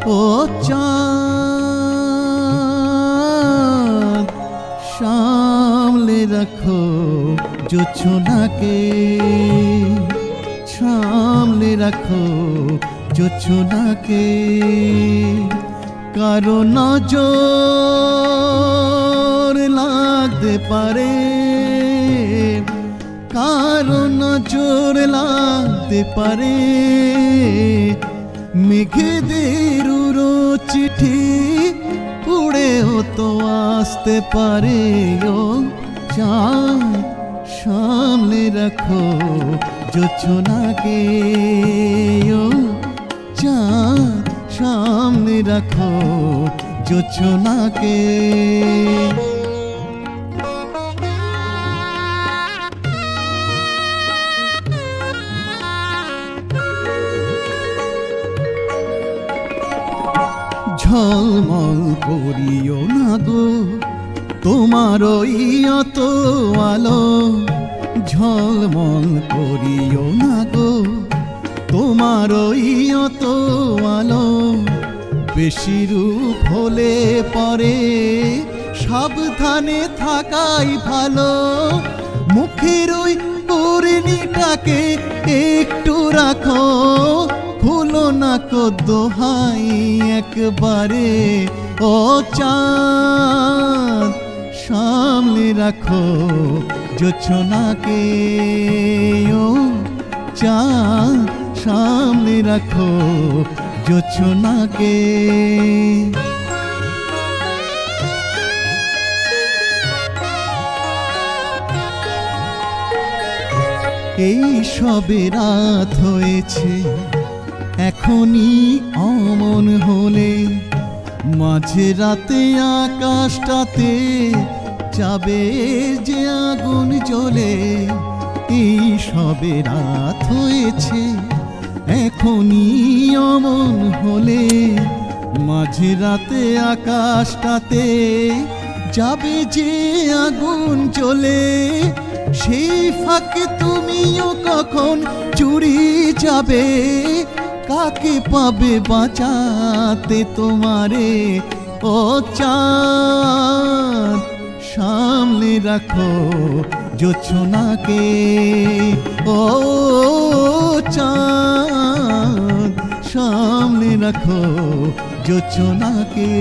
ও চাঁদ সামলে রাখো জোছনাকে, সামলে রাখো জোছনাকে। কারো নজর লাগতে পারে, কারো নজর লাগতে পারে। মেঘেদের উড়ো চিঠি উড়েও তো আসতে পারে। ও চাঁদ সামলে রাখো জোছনাকে, ও চাঁদ সামনে রাখো জোছনাকে। ঝলমল করিও না গো তোমার অত আলো, ঝলমল করিও না গো তোমার অত আলো। বেশি রূপ হলে পরে সাবধানে থাকাই ভালো। মুখের ওই পরিণীটাকে একটু রাখো, ভুলো না কো দোহাই একবারে। ও চাঁদ সামলে রাখো জোছনাকে, ও চাঁদ সামলে রাখো জোছনাকে। এই সবে রাত হয়েছে এখনই অমন হলে, মাঝে রাতে আকাশটাতে যাবে যে আগুন জ্বলে। এই সবে রাত হয়েছে এখনই অমন হলে, মাঝে রাতে আকাশটাতে যাবে যে আগুন জ্বলে। সেই ফাঁকে তুমিও কখন চুরি যাবে, কাকে পাবে বাঁচাতে তোমারে। ও চাঁদ সামলে রাখো জোছনাকে, ও চাঁদ সামলে রাখো জোছনাকে।